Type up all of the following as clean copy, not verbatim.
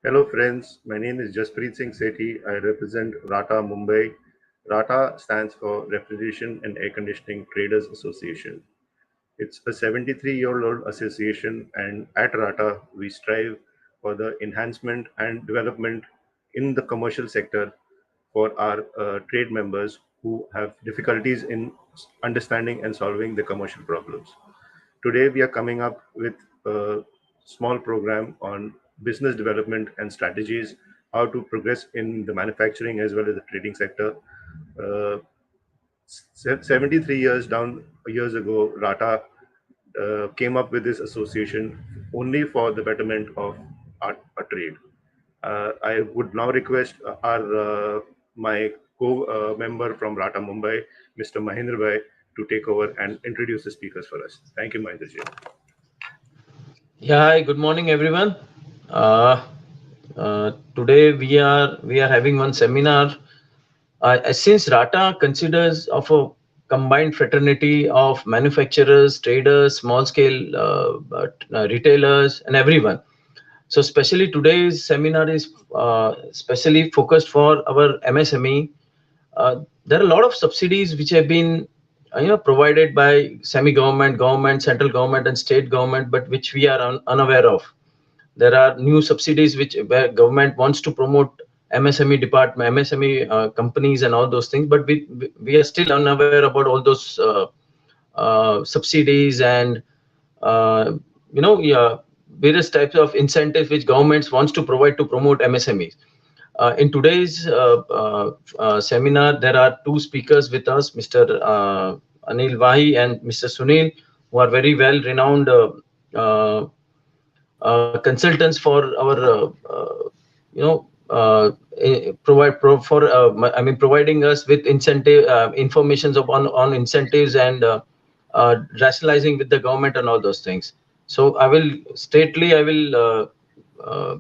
Hello friends, my name is Jaspreet Singh Sethi. I represent RATA Mumbai. RATA stands for Refrigeration and Air Conditioning Traders Association. It's a 73-year-old association, and at RATA we strive for the enhancement and development in the commercial sector for our trade members who have difficulties in understanding and solving the commercial problems. Today, we are coming up with a small program on business development and strategies, how to progress in the manufacturing as well as the trading sector. Uh, 73 years ago, Rata came up with this association only for the betterment of our trade. I would now request my co-member from Rata Mumbai, Mr. Mahendra Bhai, to take over and introduce the speakers for us. Thank you, Mahendra ji. Yeah, hi, good morning, everyone. Today we are having one seminar. Since Rata considers of a combined fraternity of manufacturers, traders, small scale retailers, and everyone. So, especially today's seminar is specially focused for our MSME. There are a lot of subsidies which have been provided by semi-government, government, central government, and state government, but which we are unaware of. There are new subsidies which where government wants to promote MSME department, MSME companies, and all those things, but we are still unaware about all those subsidies and yeah, various types of incentives which governments wants to provide to promote MSMEs. In today's seminar, there are two speakers with us, Mr. Anil Wahi and Mr. Sunil, who are very well renowned uh, consultants for our providing us with incentive informations on incentives and rationalizing with the government and all those things. So I will uh,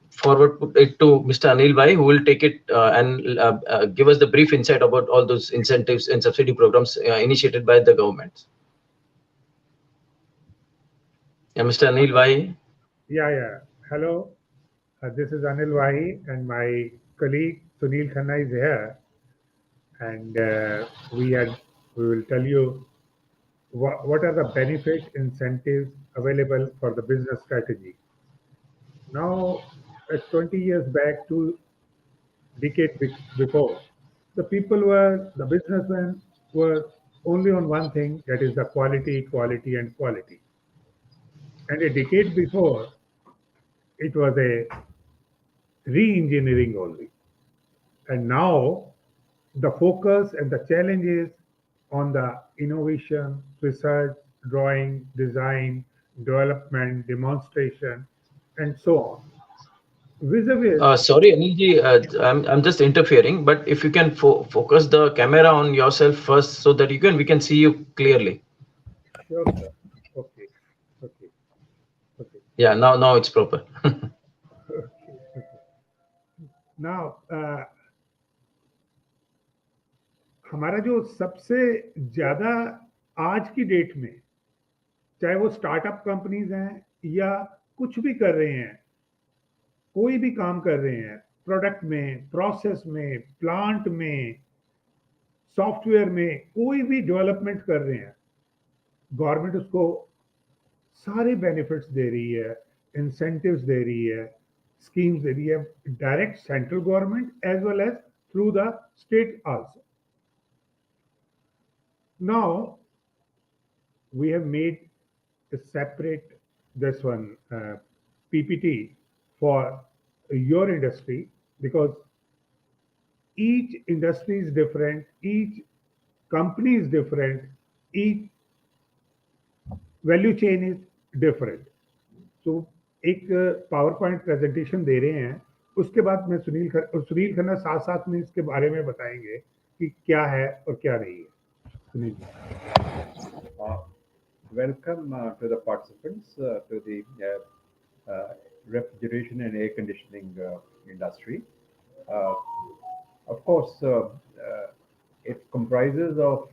forward put it to Mr. Anil Bhai, who will take it and give us the brief insight about all those incentives and subsidy programs initiated by the government. Yeah, Mr. Anil Bhai. Yeah. Hello, this is Anil Wahi, and my colleague Sunil Khanna is here, and we will tell you what are the benefit incentives available for the business strategy. Now, 20 years back, 2 decades before, the businessmen were only on one thing, that is the quality, quality, and quality. And a decade before, it was a re-engineering only. And now the focus and the challenge is on the innovation, research, drawing, design, development, demonstration, and so on. Vis-a-vis, Sorry, Anilji, I'm just interfering, but if you can focus the camera on yourself first so that we can see you clearly. sure, sir. Okay, okay, okay, Yeah, now it's proper. okay, okay. Now, हमारा जो सबसे ज्यादा आज की date में, चाहे वो startup companies हैं या कुछ भी कर रहे हैं, कोई भी काम कर रहे हैं, प्रोडक्ट में, प्रोसेस में, प्लांट में, सॉफ्टवेयर में, कोई भी डेवलपमेंट कर रहे हैं, गवर्नमेंट उसको सारे बेनिफिट्स दे रही है, इंसेंटिव्स दे रही है, स्कीम्स दे रही है, direct central government as well as through the state also. Now we have made a separate this one PPT for your industry, because each industry is different, each company is different, each value chain is different. So एक power point presentation दे रहे हैं, उसके बाद मैं सुनील खन्ना साथ साथ में इसके बारे में बताएंगे कि क्या है और क्या नहीं है. Sunil ji. Welcome to the participants to the refrigeration and air conditioning industry. Of course, it comprises of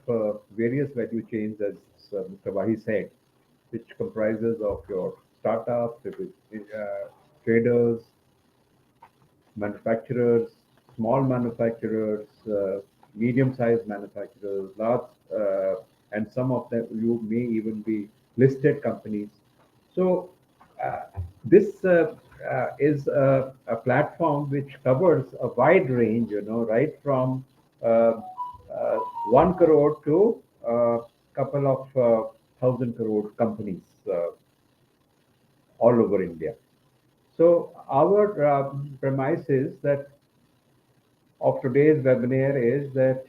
various value chains, as Mr. Wahi said, which comprises of your startups, traders, manufacturers, small manufacturers, medium-sized manufacturers, large, and some of them you may even be listed companies. So this is a platform which covers a wide range, right from uh, 1 crore to a couple of 1,000 crore companies all over India. So our premise is that of today's webinar is that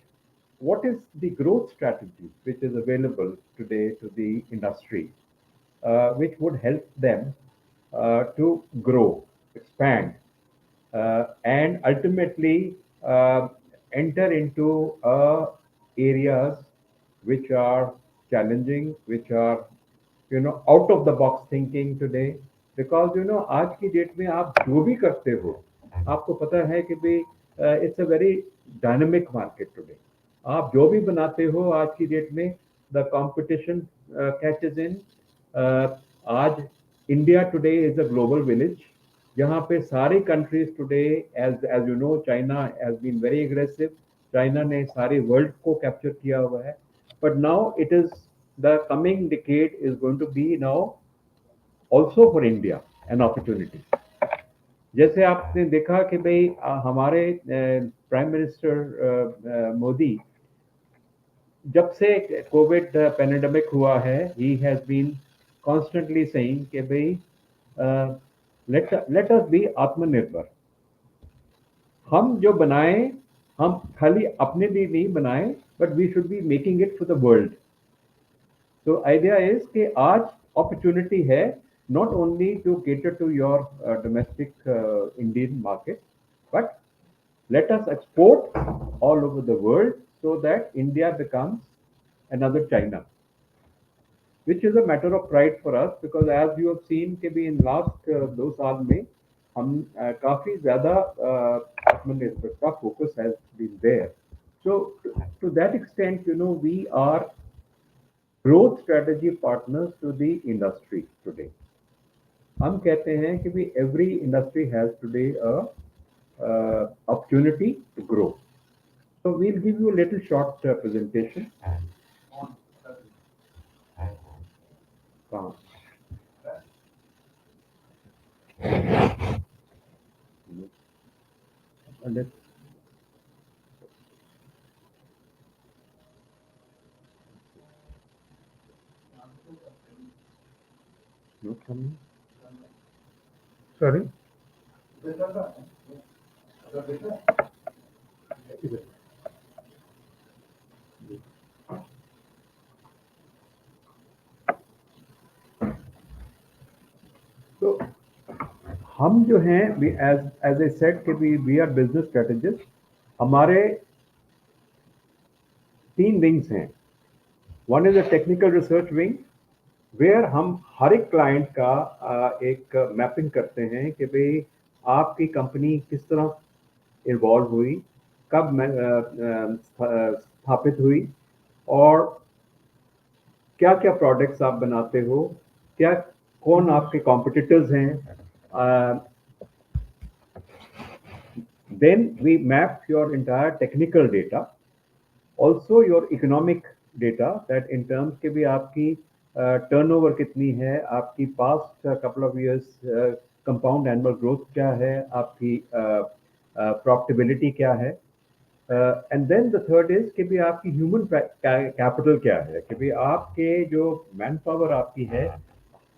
what is the growth strategy which is available today to the industry, which would help them to grow, expand, and ultimately enter into areas which are challenging, which are out of the box thinking today. Because आज की date में आप जो भी करते हो, आपको पता है कि भाई it's a very dynamic market today. आप जो भी बनाते हो आज की डेट में द कंपटीशन कैचेस इन. आज India today is a global village जहाँ पे सारी countries today as you know China has been very aggressive. China ने सारे वर्ल्ड को कैप्चर किया हुआ है. But now it is the coming decade is going to be now also for India an opportunity. जैसे आपने देखा कि भाई हमारे प्राइम मिनिस्टर मोदी जब से कोविड पैंडेमिक हुआ है, he has been constantly saying कि भाई लेट अस बी आत्मनिर्भर. हम जो बनाएं हम खाली अपने लिए नहीं बनाएं, but we should be making it for the world. तो आइडिया इज कि आज अपॉर्चुनिटी है not only to cater to your domestic Indian market, but let us export all over the world so that India becomes another China, which is a matter of pride for us. Because as you have seen कि भी in last 2 साल में हम काफी ज्यादा आत्मनिर्भरता focus has been there. So to that extent, we are growth strategy partners to the industry today. हम कहते हैं कि भी every industry has today a opportunity to grow. So we'll give you a little short presentation. No coming. Sorry. तो हम जो हैं as I said कि we are business strategists. हमारे 3 wings हैं. One is a technical research wing, where हम हर एक client का एक मैपिंग करते हैं कि भाई आपकी कंपनी किस तरह इवॉल्व हुई, कब स्थापित हुई, और क्या क्या प्रोडक्ट्स आप बनाते हो, क्या कौन आपके कॉम्पिटिटर्स हैं. Then we map your entire technical data, also your economic data, that in terms के भी आपकी टर्नओवर कितनी है, आपकी past couple of years compound annual growth क्या है, आपकी प्रॉफिटेबिलिटी क्या है. And then the third is कि भी आपकी ह्यूमन कैपिटल क्या है, कि भी आपके जो मैन पावर आपकी है,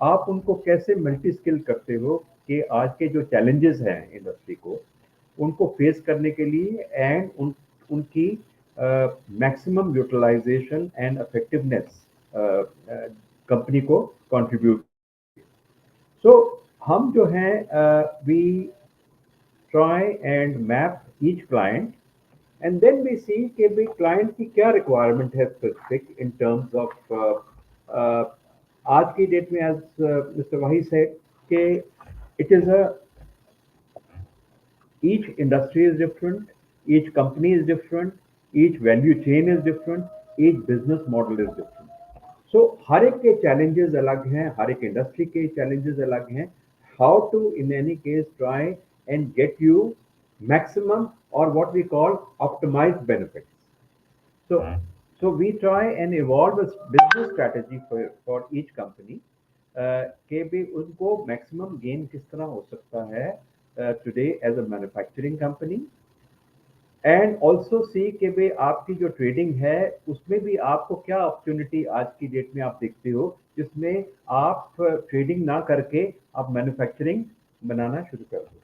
आप उनको कैसे मल्टी स्किल करते हो कि आज के जो चैलेंजेस हैं इंडस्ट्री को, उनको फेस करने के लिए, एंड उनकी maximum utilisation and effectiveness company को कंट्रीब्यूट. सो हम जो हैं we try and map each client, and then we see कि भाई क्लाइंट की क्या रिक्वायरमेंट है स्पेसिफिक इन टर्म्स ऑफ आज की डेट में, एज मिस्टर वाही सेड कि it is a each industry is different, each company is different, each value chain is different, each business model is different. So हर एक के challenges अलग हैं, हर एक industry के challenges अलग हैं. How to in any case try and get you maximum or what we call optimized benefits. So we try and evolve a business strategy for each company कि भी उनको maximum gain किस तरह हो सकता है today as a manufacturing company, and also see कि भाई आपकी जो ट्रेडिंग है उसमें भी आपको क्या अपॉर्चुनिटी आज की डेट में आप देखते हो जिसमें आप ट्रेडिंग ना करके आप मैन्युफैक्चरिंग बनाना शुरू कर दो.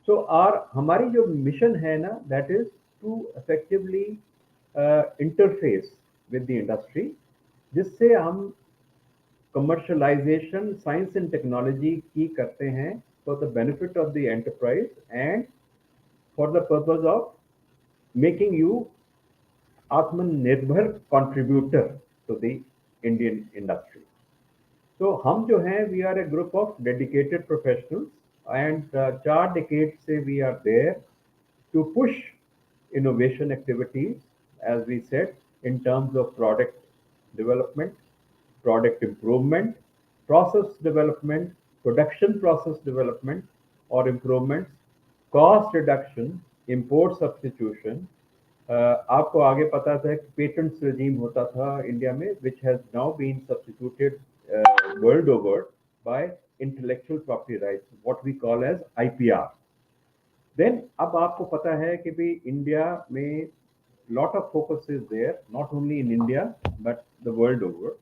So हमारी जो मिशन है ना, that is to effectively interface with the industry, जिससे हम commercialization साइंस एंड टेक्नोलॉजी की करते हैं for the benefit of the enterprise and for the purpose of making you आत्मनिर्भर contributor to the Indian industry. So हम जो हैं we are a group of dedicated professionals and 4 decades से we are there to push innovation activities, as we said, in terms of product development, product improvement, process development, production process development or improvements, cost reduction, import substitution. आपको आगे पता था कि patents regime होता था India में, which has now been substituted world over by intellectual property rights, what we call as IPR. Then अब आपको पता है कि भी इंडिया में lot of focus is there, not only in India but the world over.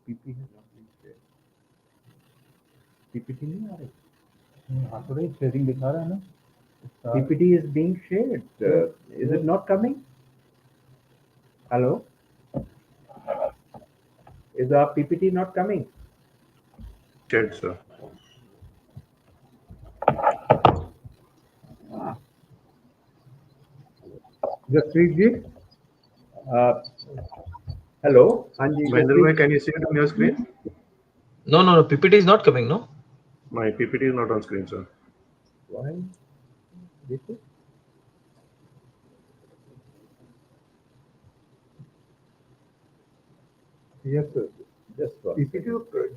PP has not been shared. PPT नहीं आ रही. हाँ तो नहीं शेयरिंग दिखा रहा है ना. PPT is being shared. Is it not coming? Hello? Is our PPT not coming? Shared, sir. Jaspreet ji. Hello? हाँ जी. Mahendra bhai, can you see it on your screen? No, PPT is not coming, no? My PPT is not on screen, sir. Why? देखो. Yes sir. Just one. PPT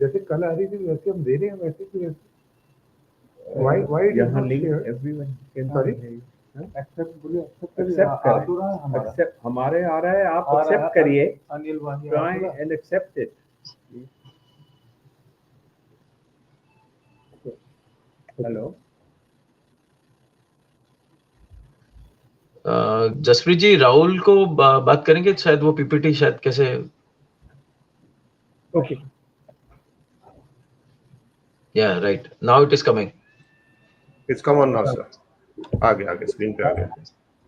जैसे कल आ रही थी वैसे हम दे रहे हैं वैसे कि why it is यहाँ not link shared? everyone can Sorry? Accept बोलिए Accept आ तो रहा है हमारा. accept हमारे आ रहा है, आप आ रहा है, accept करिए. अनिल भाई Try and accept it. Hello. Jasprit जी राहुल को बात करेंगे, शायद वो पीपीटी शायद कैसे. Okay. Yeah, right. Now it is coming. It's come on now, sir. आगे स्क्रीन पे आ गया.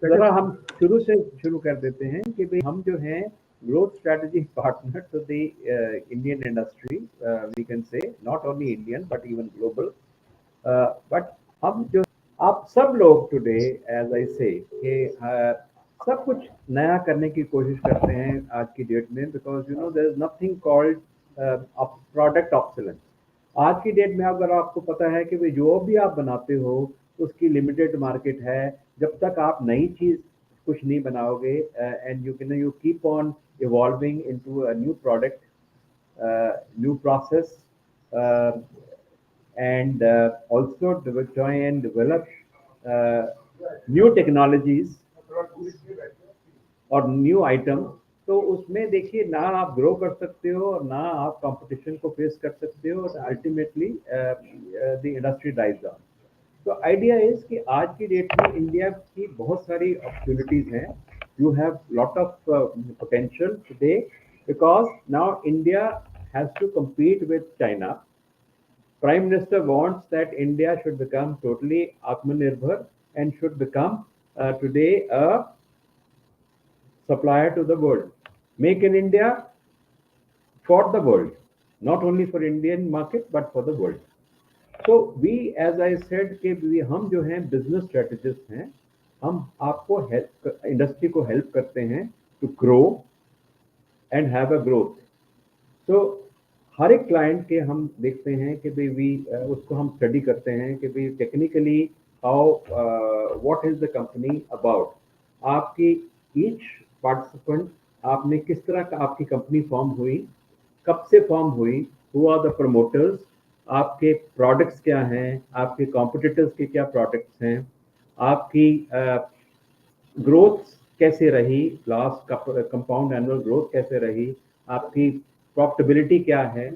जरा हम शुरू से शुरू कर देते हैं कि भाई हम जो हैं growth strategy partner to the Indian industry, we can say not only Indian but even global. But हम जो आप सब लोग टुडे एज आई से कि सब कुछ नया करने की कोशिश करते हैं आज की डेट में, because you know there is nothing called product obsolescence. आज की डेट में अगर आपको पता है कि भाई जो भी आप बनाते हो उसकी लिमिटेड मार्केट है, जब तक आप नई चीज कुछ नहीं बनाओगे and you keep on evolving into a new product, new process and also try and develop new technologies और न्यू आइटम, तो उसमें देखिए ना आप ग्रो कर सकते हो और ना आप कंपटीशन को फेस कर सकते हो और ultimately the industry dies down. तो आइडिया इज कि आज की डेट में इंडिया की बहुत सारी अपॉर्चुनिटीज हैं. You have lot of potential today because now India has to compete with China. Prime Minister wants that India should become totally Atmanirbhar and should become today a supplier to the world. Make in India for the world, not only for Indian market but for the world. So we, as I said, कि हम जो हैं business strategists हैं, हम आपको help industry को help करते हैं to grow and have a growth. So हर एक क्लाइंट के हम देखते हैं कि भाई उसको हम स्टडी करते हैं कि भाई technically how what is the company about. आपकी ईच पार्टिसिपेंट आपने किस तरह का आपकी कंपनी फॉर्म हुई, कब से फॉर्म हुई, हु आर द प्रमोटर्स, आपके प्रोडक्ट्स क्या हैं, आपके कॉम्पिटिटर्स के क्या प्रोडक्ट्स हैं, आपकी ग्रोथ कैसे रही, लास्ट कंपाउंड एनुअल ग्रोथ कैसे रही, आपकी प्रॉफिटेबिलिटी क्या है,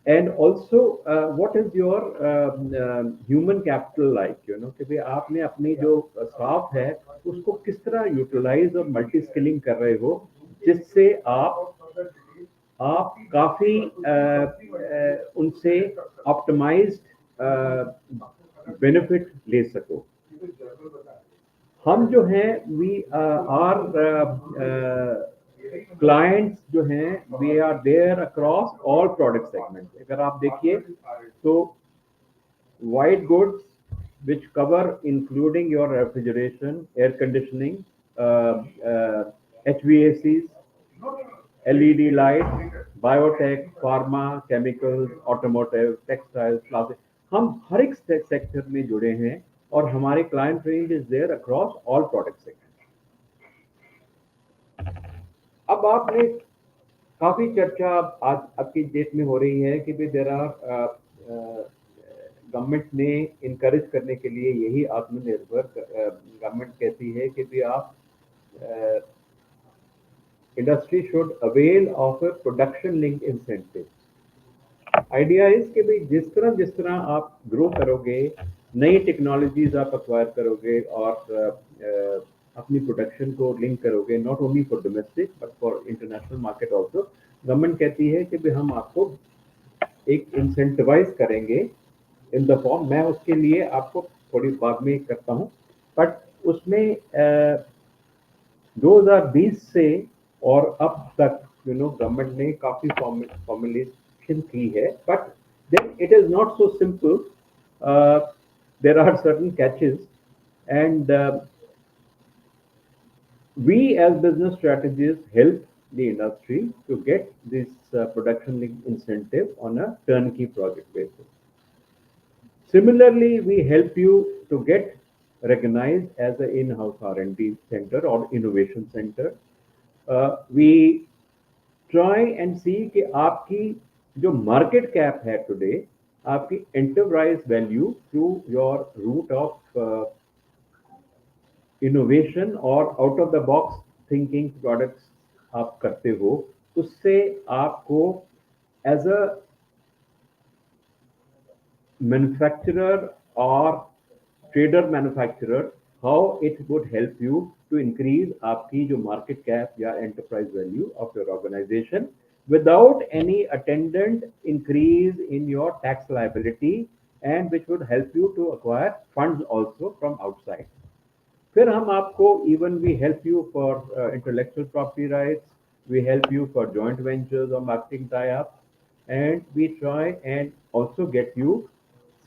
and also what is your human capital like, you know, कि भाई आपने अपनी जो स्टाफ है उसको किस तरह यूटिलाइज और मल्टी स्किलिंग कर रहे हो, जिससे आप काफी उनसे ऑप्टिमाइज्ड बेनिफिट ले सको। हम जो हैं वी आर क्लाइंट्स जो हैं we are there across all product segment. अगर आप देखिए तो white goods which cover including your refrigeration, air conditioning, HVACs, LED lights, biotech, pharma, chemicals, automotive, textiles, plastic, हम हर एक सेक्टर में जुड़े हैं और हमारे client range is there across all product sector. अब आपने काफी चर्चा आज की डेट में हो रही है कि भाई देयर आर गवर्नमेंट ने इनकरेज करने के लिए यही आत्मनिर्भर गवर्नमेंट कहती है कि भी आप industry should avail of A production link incentive. Idea is कि भाई जिस तरह आप ग्रो करोगे, नई टेक्नोलॉजीज आप एक्वायर करोगे और अपनी प्रोडक्शन को लिंक करोगे, not only for domestic but for international market also, government कहती है कि भाई हम आपको एक इंसेंटिवाइज करेंगे इन द फॉर्म, मैं उसके लिए आपको थोड़ी बाद में करता हूँ, बट उसमें 2020 से और अब तक यू नो गवर्नमेंट ने काफी फॉर्मुलेशन की है, but then it is not so simple, there are certain catches and we as business strategists help the industry to get this production link incentive on a turnkey project basis. Similarly, we help you to get recognized as an in-house R&D center or innovation center. We try and see कि आपकी जो market cap है today, आपकी enterprise value through your route of innovation और out of the box thinking products आप करते हो, उससे आपको एज अ मैन्युफैक्चरर और trader manufacturer how it would help you to increase आपकी जो मार्केट कैप या enterprise value of your organisation without any attendant increase in your tax liability, and which would help you to acquire funds also from outside. फिर हम आपको even we help you for intellectual property rights, we help you for joint ventures or marketing tie-up, and we try and also get you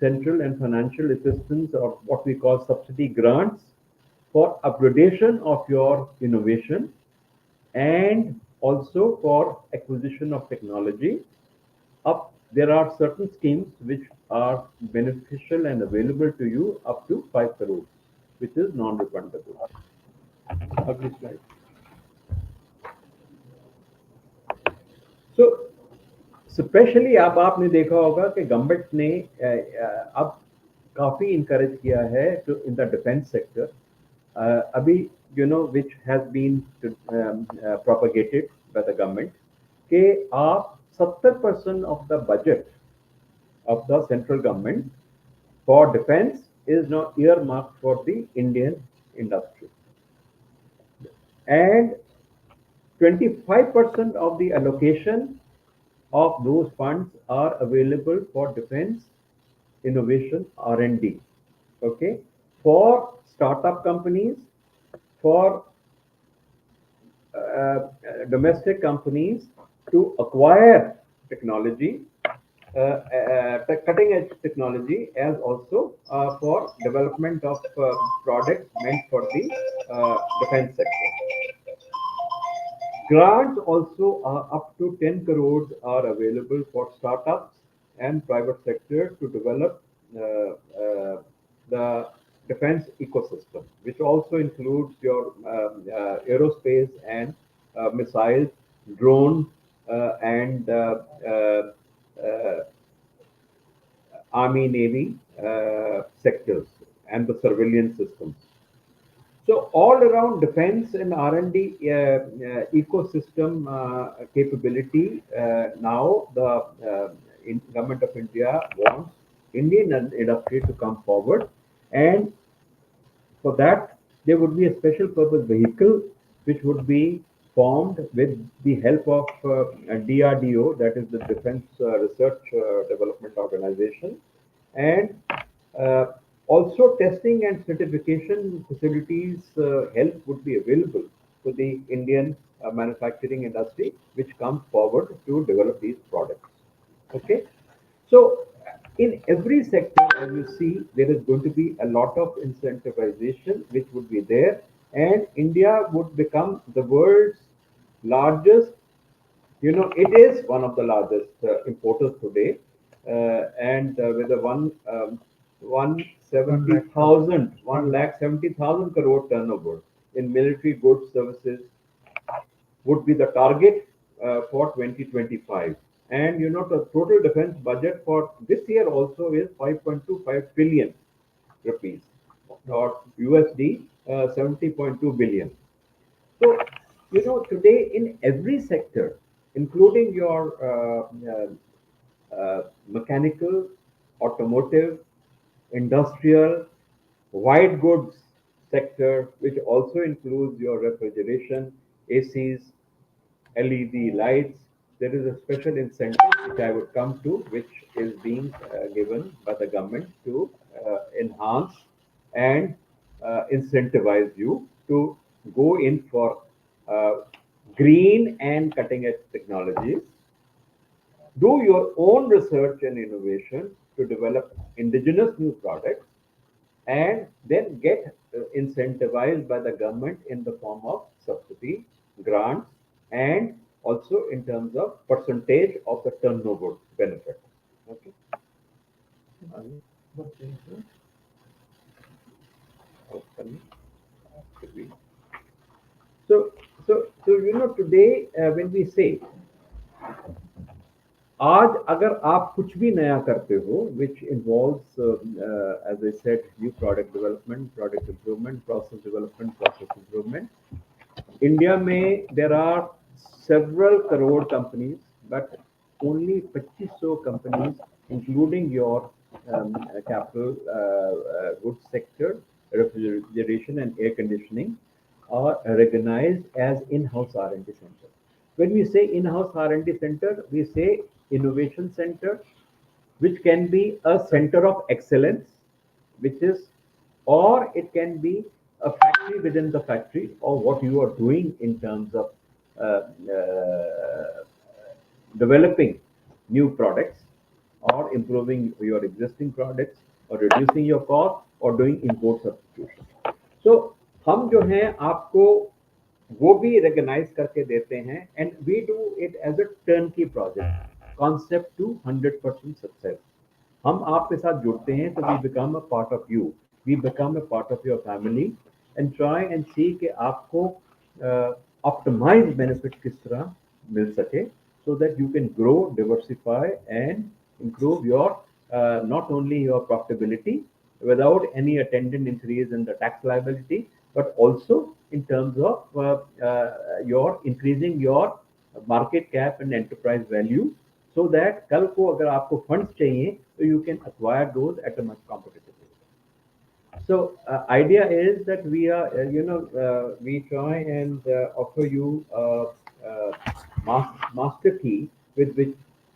central and financial assistance or what we call subsidy grants for upgradation of your innovation and also for acquisition of technology. Up there are certain schemes which are beneficial and available to you up to 5 crores. Which is non-refundable. Ugly slide. So, especially अब आपने देखा होगा कि government ने अब काफी encourage किया है to in the defense sector. अभी you know which has been propagated by the government कि आप 70% of the budget of the central government for defense is now earmarked for the Indian industry, and 25% of the allocation of those funds are available for defense innovation R&D, okay, for startup companies, for domestic companies to acquire technology, cutting edge technology, as also for development of products meant for the defense sector. Grants also are up to 10 crores are available for startups and private sector to develop the defense ecosystem, which also includes your aerospace and missiles, drone and Army, Navy sectors, and the surveillance systems. So all around defense and R&D ecosystem capability, now the government of India wants Indian industry to come forward, and for that there would be a special purpose vehicle which would be formed with the help of DRDO, that is the Defense Research Development Organization, and uh, also testing and certification facilities help would be available to the Indian manufacturing industry, which comes forward to develop these products. Okay, so in every sector, as you see, there is going to be a lot of incentivization which would be there, and India would become the world's largest. It is one of the largest importers today, and with a 170,000 crore turnover in military goods services would be the target for 2025. And the total defense budget for this year also is 5.25 trillion rupees, or USD 70.2 billion. So, today in every sector, including your mechanical, automotive, industrial, white goods sector, which also includes your refrigeration, ACs, LED lights, there is a special incentive which I would come to, which is being given by the government to enhance and incentivize you to go in for uh, green and cutting edge technologies, do your own research and innovation to develop indigenous new products, and then get incentivized by the government in the form of subsidy, grants, and also in terms of percentage of the turnover benefit. Okay. So, today when we say आज अगर आप कुछ भी नया करते हो which involves as I said new product development, product improvement, process development, process improvement, India में there are several crore companies, but only 2500 companies including your capital goods sector, refrigeration and air conditioning, are recognized as in-house R&D center. When we say in-house R&D center, we say innovation center, which can be a center of excellence, which is, or it can be a factory within the factory, or what you are doing in terms of uh, uh, developing new products, or improving your existing products, or reducing your cost, or doing import substitution. So हम जो हैं आपको वो भी recognize करके देते हैं, and we do it as a turnkey project, concept to 100% success. हम आपके साथ जुड़ते हैं तो we become a part of you, we become a part of your family, and try and see कि आपको optimize benefit किस तरह मिल सके, so that you can grow, diversify, and improve your not only your profitability without any attendant increase in the tax liability, but also in terms of your increasing your market cap and enterprise value, so that कल को अगर आपको funds चाहिए तो you can acquire those at a much competitive rate. So idea is that we are we try and offer you master key with which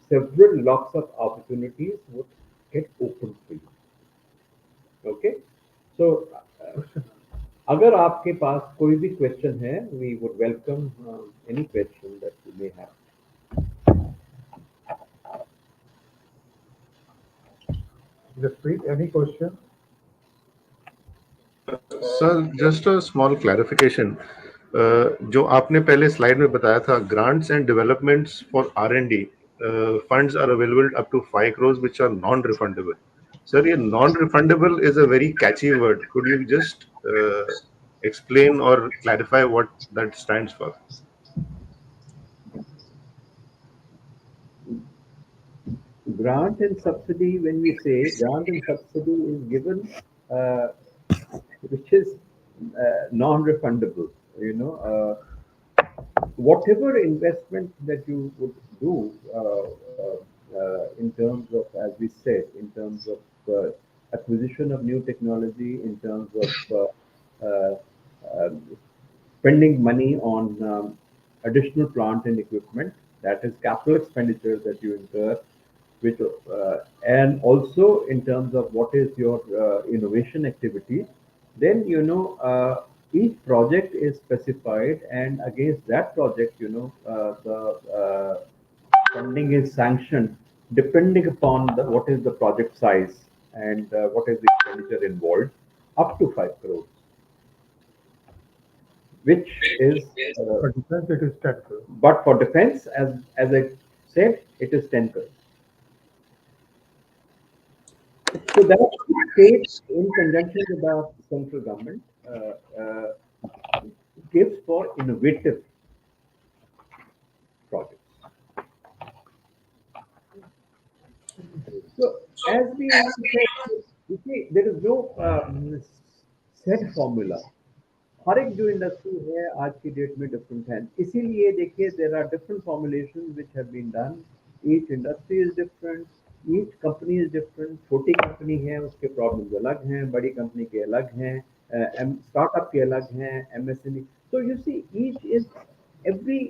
several locks of opportunities would get opened for you. Okay, so अगर आपके पास कोई भी question है, we would welcome any question that you may have. Jaspreet, any question? Sir, just a small clarification. जो आपने पहले slide में बताया था, grants and developments for R&D funds are available up to 5 crores, which are non-refundable. Sir, ये non-refundable is a very catchy word. Could you just explain or clarify what that stands for? Grant and subsidy, when we say grant and subsidy is given which is non-refundable. Whatever investment that you would do in terms of, as we said, in terms of acquisition of new technology, in terms of spending money on additional plant and equipment, that is capital expenditure that you incur, which and also in terms of what is your innovation activity, then each project is specified, and against that project, the funding is sanctioned depending upon what is the project size and what is the expenditure involved, up to 5 crores, which is For defense, it is 10 crore. but for defense, as I said, it is 10 crores. So that state, in conjunction with the central government, gives for innovative projects. So, as we said, you see, there is no set formula. हर एक जो industry है आज की date में different है, इसीलिए देखिए there are different formulations which have been done. Each industry is different, each company is different. छोटी कंपनी है उसके प्रॉब्लम्स अलग हैं, बड़ी कंपनी के अलग हैं, स्टार्टअप के अलग हैं, MSME. So you see, each is every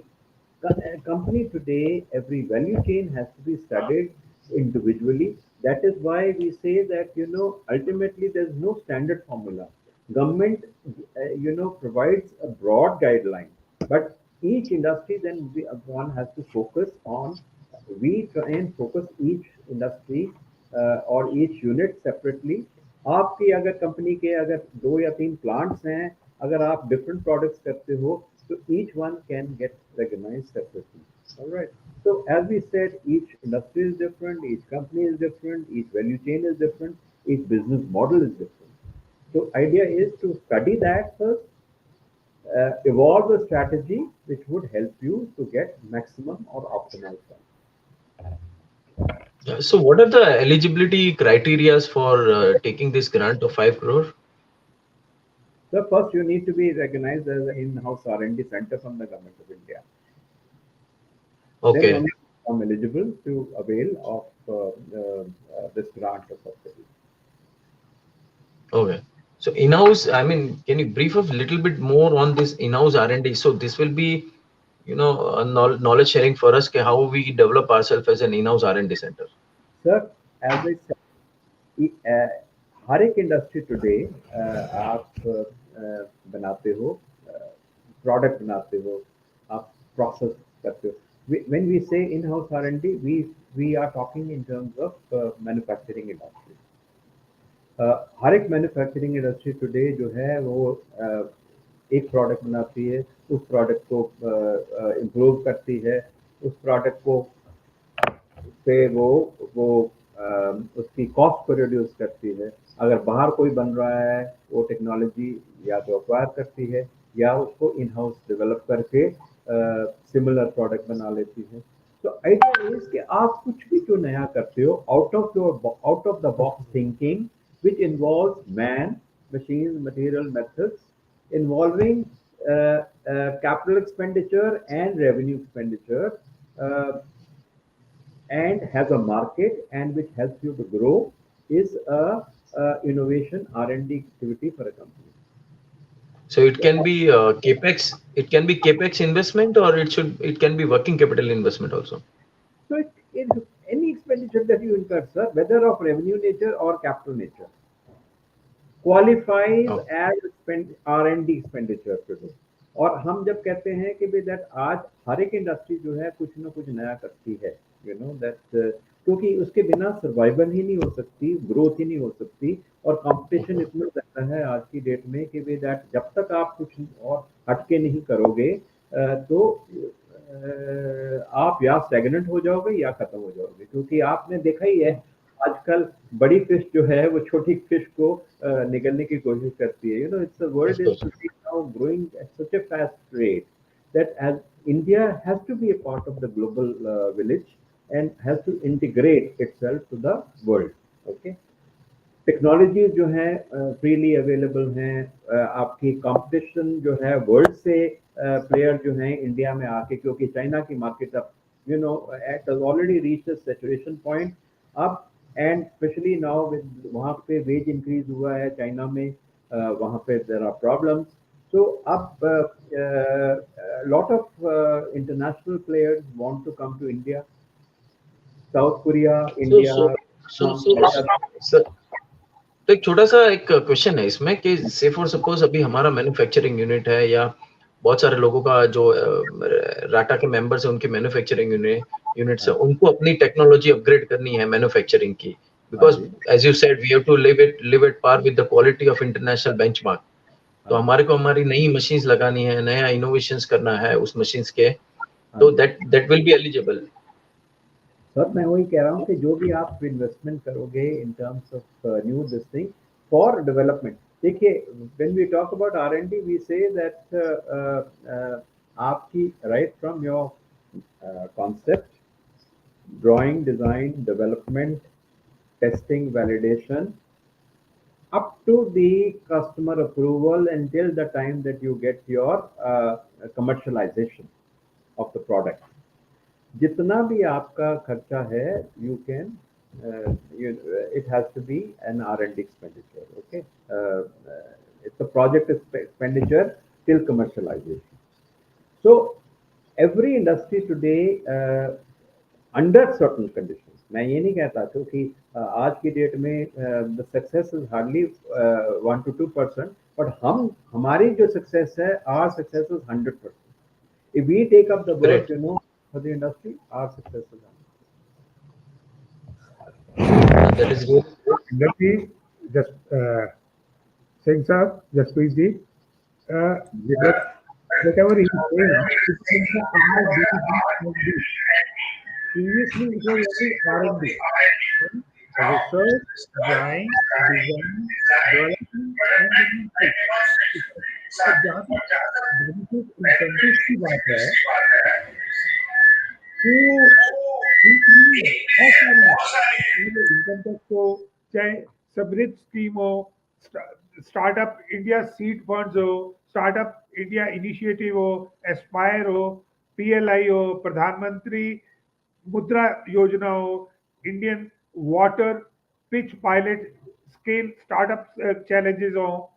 company today, every value chain has to be studied individually. That is why we say that ultimately there's no standard formula. Government provides a broad guideline, but each industry then one has to focus on. We try and focus each industry or each unit separately. आपकी अगर company के अगर 2 या 3 plants हैं, अगर आप different products करते हो, so each one can get recognized separately. All right. So as we said, each industry is different, each company is different, each value chain is different, each business model is different. So idea is to study that first, evolve a strategy which would help you to get maximum or optimal return. So what are the eligibility criteria for taking this grant of 5 crore? So first you need to be recognized as an in-house R&D center from the Government of India. Okay. Then only I'm eligible to avail of this grant or subsidy. Okay. So in-house, I mean, can you brief us a little bit more on this in-house R&D? So this will be, a knowledge sharing for us, how we develop ourselves as an in-house R&D center. Sir, as I said, हर एक industry today आप बनाते हो, product बनाते हो, आप process करते हो. When we say in-house R&D, we are talking in terms of manufacturing industry. हर एक मैन्युफैक्चरिंग इंडस्ट्री टुडे जो है वो एक प्रोडक्ट बनाती है, उस प्रोडक्ट को इम्प्रूव करती है, उस प्रोडक्ट को पे वो उसकी कॉस्ट को रिड्यूस करती है. अगर बाहर कोई बन रहा है वो टेक्नोलॉजी या तो एक्वायर करती है या उसको इन हाउस डेवलप करके सिमिलर प्रोडक्ट बना लेती है. तो आइडिया इज कि आप कुछ भी जो नया करते हो, out of the box thinking which involves man, machines, material, methods, involving capital expenditure and revenue expenditure, and has a market and which helps you to grow, is a innovation R&D activity for a company. So it can be capex. It can be capex investment, or it can be working capital investment also. So it any expenditure that you incur, sir, whether of revenue nature or capital nature, qualifies as R&D expenditure today. और हम जब कहते हैं कि that आज हर एक industry जो है कुछ ना कुछ नया करती है, that क्योंकि उसके बिना सर्वाइवल ही नहीं हो सकती, ग्रोथ ही नहीं हो सकती, और कंपटीशन इतना ज्यादा है आज की डेट में कि that जब तक आप कुछ और हटके नहीं करोगे तो आप या स्टैग्नेंट हो जाओगे या खत्म हो जाओगे. क्योंकि आपने देखा ही है आजकल बड़ी फिश जो है वो छोटी फिश को निगलने की कोशिश करती है. It's the world is now growing at such a fast rate that as India has to be a part of the global village and has to integrate itself to the world. Okay. Technology जो है freely available हैं, आपकी competition जो है world से player जो हैं India में आके, क्योंकि चाइना की मार्केट अब it has already reached a saturation point अब, एंड स्पेशली नाउ विद वहाँ पे वेज इंक्रीज हुआ है चाइना में, वहाँ पे देयर आर प्रॉब्लम्स, so अब lot of international players want to come to India, South Korea, India. Sir, तो एक छोटा सा एक क्वेश्चन है इसमें कि से फॉर सपोज अभी हमारा मैन्युफैक्चरिंग यूनिट है या बहुत सारे लोगों का जो राटा के मेंबर्स हैं उनके मैन्युफैक्चरिंग यूनिट्स है, उनको अपनी टेक्नोलॉजी अपग्रेड करनी है मैन्युफैक्चरिंग की, because as you said we have to live at par with the quality of international benchmark. तो हमारे को हमारी नई मशीन्स लगानी है, नया इनोवेशंस करना है उस मशीन्स के, तो that will be eligible. Sir मैं वही कह रहा हूँ कि जो भी आप इन्वेस्टमेंट करोगे in terms of new this thing for development, देखिए when we talk about R&D we say that आपकी right from your concept, drawing, design, development, testing, validation, up to the customer approval until the time that you get your commercialization of the product. जितना भी आपका खर्चा है, you can, it has to be an R&D expenditure, okay? It's a project expenditure till commercialization. So every industry today, under certain conditions, मैं ये नहीं कहता क्योंकि आज की डेट में the success is hardly 1 to 2%, but हमारी जो सक्सेस है, our success is 100%. If we take up the work for the industry, our success is 100%. That is good. Let me just Singh sir, just please ji, whatever he is saying, previously it was only R&D, research, design, development and demonstration. अब जहाँ तक benefit incentive की बात है, तो income tax हो, चाहे सबरिट scheme हो, स्टार्टअप इंडिया सीड फंड्स हो, स्टार्टअप इंडिया इनिशिएटिव हो, एस्पायर हो, PLI हो, प्रधानमंत्री मुद्रा योजना हो, Indian water pitch pilot scale startup challenges हो,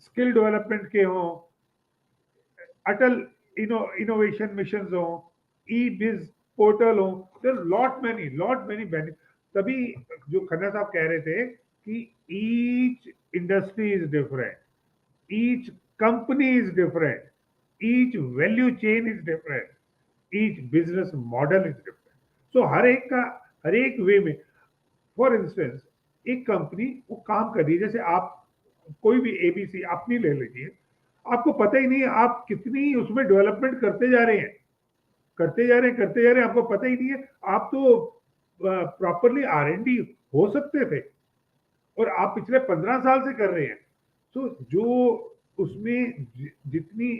स्किल डेवलपमेंट के हो, अटल इनोवेशन मिशन हो, ई-बिज पोर्टल हो, देयर लॉट मेनी बेनिफिट. तभी जो खन्ना साहब कह रहे थे कि each industry is different, each company is different, each value chain is different, each business model is different. So हर एक वे में, फॉर इंस्टेंस एक कंपनी वो काम कर रही है, जैसे आप कोई भी ABC अपनी ले लीजिए, आपको पता ही नहीं है आप कितनी उसमें डेवलपमेंट करते जा रहे हैं, आपको पता ही नहीं है. आप तो प्रॉपरली R&D हो सकते थे और आप पिछले 15 साल से कर रहे हैं. तो जो उसमें जितनी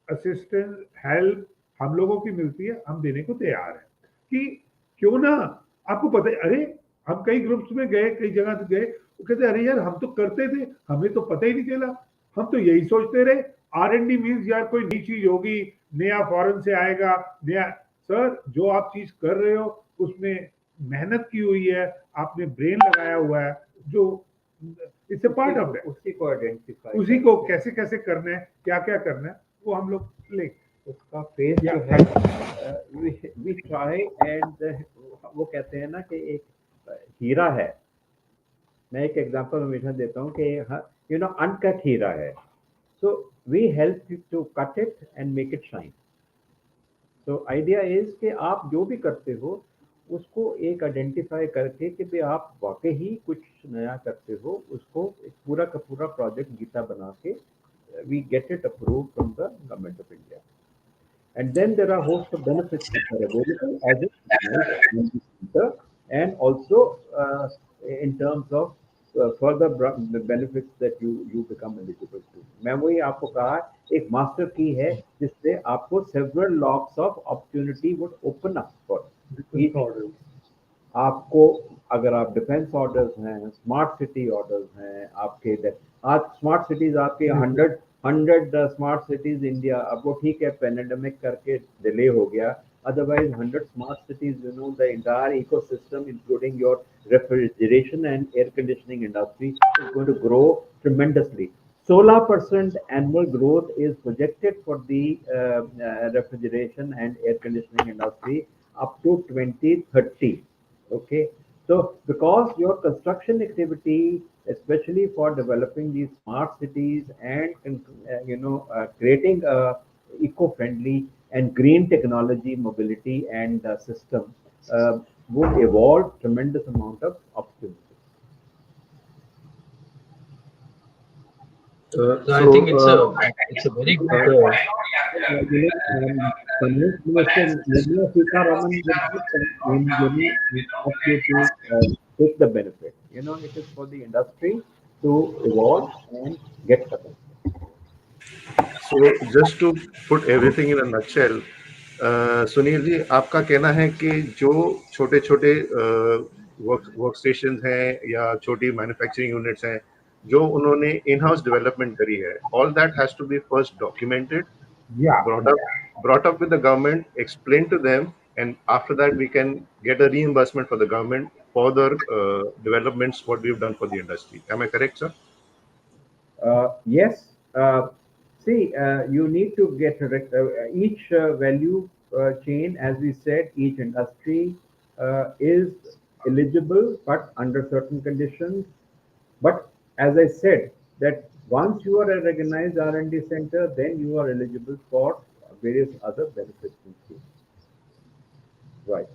असिस्टेंस हेल्प हम लोगों की मिलती है, हम देने को तैयार हैं कि क्यों ना. आपको पता है, अरे हम कई ग्रुप्स में गए, कई जगह से गए, वो कहते अरे यार हम तो करते थे, हमें तो पता ही नहीं चला, हम तो यही सोचते रहे R&D मीन्स यार कोई नई चीज होगी, नया फॉरेन से आएगा, नया. सर जो आप चीज कर रहे हो उसमें मेहनत की हुई है, आपने ब्रेन लगाया हुआ है, जो it's a part of that. उसी को आइडेंटिफाई, उसी को कैसे कैसे करना है, क्या क्या करना है, वो हम लोग ले उसका फेस जो है वी ट्राई. एंड वो कहते हैं ना कि एक हीरा है, मैं एक एग्जांपल हमेशा देता हूँ कि अनकट हीरा है, so we help you to cut it and make it shine. So idea is कि आप जो भी करते हो उसको एक आइडेंटिफाई करके कि भाई आप वाकई ही कुछ नया करते हो, उसको एक पूरा का पूरा प्रोजेक्ट गीता बना के we get it approve from the government of India. And then there are host of benefits that are available as a and also in terms of further benefits that you become eligible to. मैं वही आपको कहा, एक master की है जिससे आपको several locks of opportunity would open up for each. आपको अगर आप डिफेंस ऑर्डर्स हैं, स्मार्ट सिटी ऑर्डर्स हैं आपके, आज स्मार्ट सिटीज आपके 100 स्मार्ट सिटीज इंडिया, अब वो ठीक है पैंडेमिक करके डिले हो गया, otherwise 100 smart cities, the entire ecosystem including your refrigeration and air conditioning industry is going to grow tremendously. 16% annual growth is projected for the refrigeration and air conditioning industry up to 2030. Okay, so because your construction activity, especially for developing these smart cities and creating a eco-friendly and green technology mobility and system, would evolve tremendous amount of opportunities. So I think it's a very good. Finance Minister Nirmala Sitharaman will ask you to take the benefit. It is for the industry to evolve and get the benefit. So just to put everything in a nutshell, Sunil ji, आपका कहना है कि जो छोटे छोटे work station हैं या छोटी मैन्युफैक्चरिंग यूनिट्स हैं जो उन्होंने इन हाउस डेवलपमेंट करी है, all that has to be first documented, brought up with the government, explained to them, and after that we can get a reimbursement for the government for the developments what we've done for the industry. Am I correct, sir? Yes. See, you need to get each value chain, as we said, each industry is eligible, but under certain conditions. But as I said, that once you are a recognized R&D center, then you are eligible for various other benefits and schemes. Right.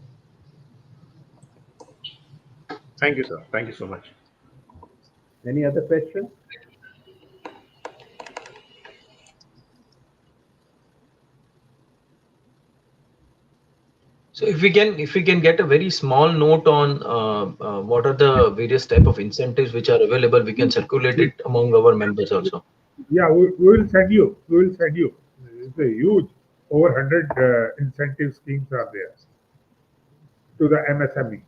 Thank you, sir. Thank you so much. Any other questions? So if we can get a very small note on what are the various type of incentives which are available, we can circulate it among our members also. Yeah, we will send you. We will send you. It's a huge, over 100 incentive schemes are there to the MSME.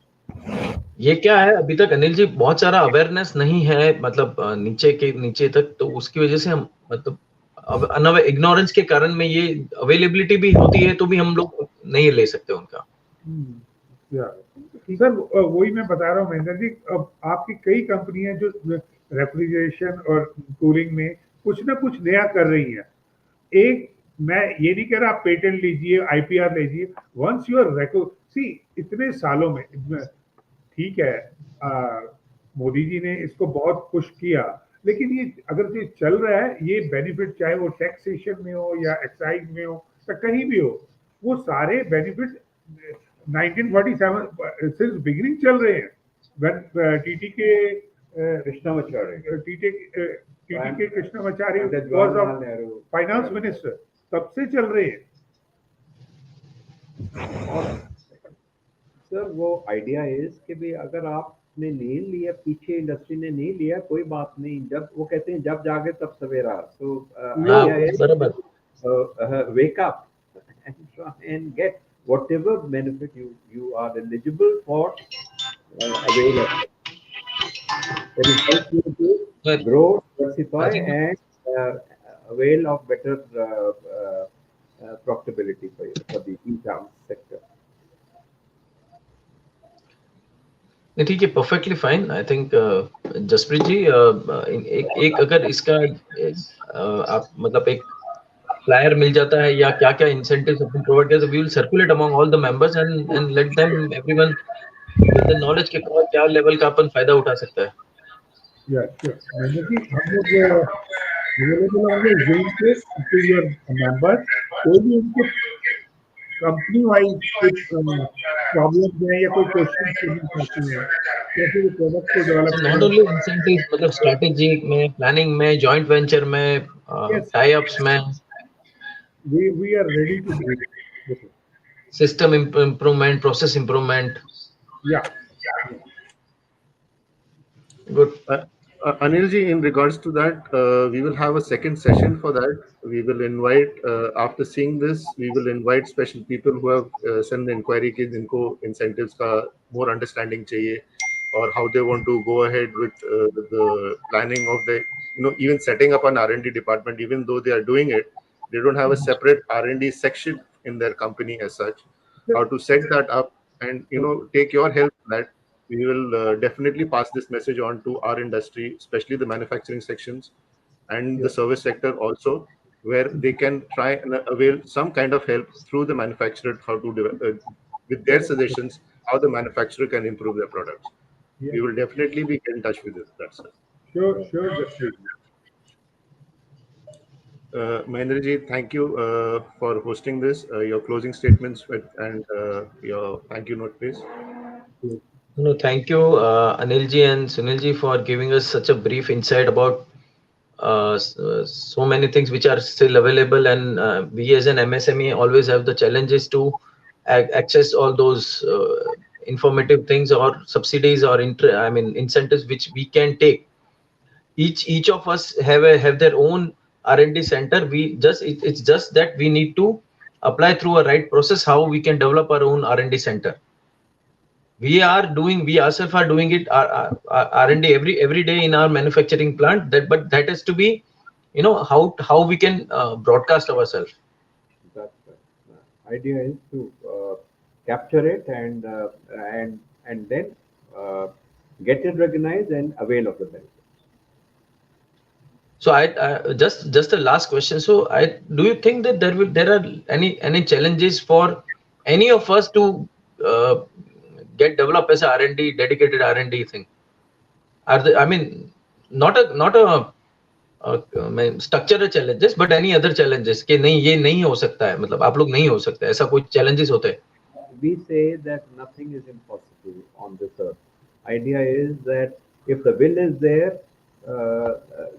ये क्या है, अभी तक अनिल जी बहुत सारा awareness नहीं है, मतलब नीचे तक, तो उसकी वजह से हम मतलब इग्नोरेंस के कारण में ये अवेलेबिलिटी भी होती है तो भी हम लोग नहीं ले सकते उनका। सर वही मैं बता रहा हूँ महेंद्र जी, अब आपकी कई कंपनियां जो रेफ्रिजरेशन और कूलिंग में कुछ ना कुछ नया कर रही हैं। एक, मैं ये नहीं कह रहा आप पेटेंट लीजिए, आईपीआर लीजिए, वंस यू आर इतने सालों में, ठीक है मोदी जी ने इसको बहुत पुश किया, लेकिन ये अगर ये चल रहा है, ये बेनिफिट चाहे वो टैक्सेशन में हो या एक्साइज में हो या कहीं भी हो, वो सारे बेनिफिट 1947 सिंस बिगिनिंग चल रहे हैं। टीटी के Krishnamacharya was of finance minister, तब से चल रहे हैं। सर वो आइडिया इज कि भाई अगर आपने नहीं लिया, पीछे इंडस्ट्री ने नहीं लिया, कोई बात नहीं, जब वो कहते हैं जब जागे तब सवेरा, सो wake up and try and get whatever benefit you are eligible for, avail of it. That is help you to grow, diversify, and avail of better profitability for the e-com sector. ठीक है, perfectly fine. I think Jaspreet ji एक अगर इसका आप मतलब एक flyer मिल जाता है या क्या क्या इंसेंटिव्स अपन प्रोवाइड करते हैं, we will circulate among all the members and let them everyone with the knowledge के क्या लेवल का अपन फायदा उठा सकता है। मैंने कि हम लोग अवेलेबल होंगे जूम पे टू योर मेंबर्स, कोई भी उनको कंपनी वाइज कुछ प्रॉब्लम है या कोई क्वेश्चन करना चाहते हैं, कैसे वो प्रोडक्ट को डेवलप, नॉट ओनली इंसेंटिव, मतलब स्ट्रेटेजी में, प्लानिंग में, जॉइंट वेंचर में, टाई अप्स में, we are ready to do it. System improvement, process improvement. Yeah. Good. Anil ji, in regards to that, we will have a second session for that. We will invite, after seeing this, we will invite special people who have sent the inquiry कि जिनको incentives का more understanding चाहिए, or how they want to go ahead with the planning of the, even setting up an R&D department. Even though they are doing it, they don't have a separate R&D section in their company as such. How to set that up, and take your help in that. We will definitely pass this message on to our industry, especially the manufacturing sections and the service sector also, where they can try and avail some kind of help through the manufacturer, how to with their suggestions, how the manufacturer can improve their products. We will definitely be in touch with it. That's it. Sure, Jaspreet. Mahendraji, thank you for hosting this. Your closing statements and your thank you note, please. No, thank you, Anilji and Sunilji, for giving us such a brief insight about so many things which are still available, and we as an MSME always have the challenges to access all those informative things or subsidies or incentives which we can take. Each of us have their own R&D center. It's just that we need to apply through a right process how we can develop our own R&D center. We ourselves are doing it R&D every day in our manufacturing plant. But that has to be, how we can broadcast ourselves. That's right. Idea is to capture it and then get it recognized and avail of the benefits. So I just a last question. So do you think that there are any challenges for any of us to get developed as a R&D, dedicated R&D thing? Are there, not a structural challenges, but any other challenges कि नहीं ये नहीं हो सकता है, मतलब आप लोग नहीं हो सकते, ऐसा कोई challenges होते हैं? We say that nothing is impossible on this earth. Idea is that if the will is there,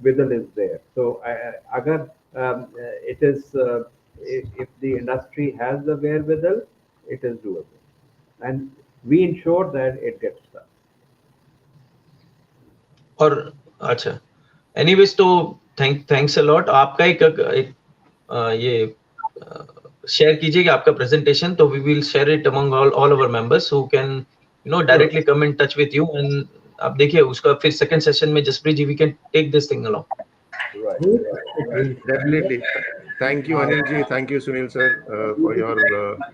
wiggle is there. So agar it is if the industry has the wherewithal, it is doable, and we ensure that it gets done. और अच्छा, anyways तो thanks a lot. आपका एक ये share कीजिएगा आपका presentation, तो we will share it among all our members who can directly come in touch with you, and आप देखिए उसका फिर second session में Jaspreet ji we can take this thing along. Right. Definitely. Thank you, Anilji. Thank you, Sunil sir, for your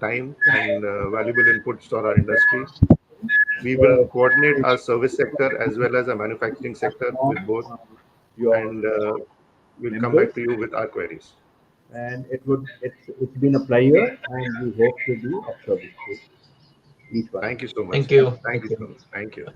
time and valuable inputs to our industry. We will coordinate our service sector as well as our manufacturing sector with both, and we'll come back to you with our queries. And it's been a pleasure, and we hope to be of service to each one. Thank you so much. Thank you. Thank you so much. Thank you.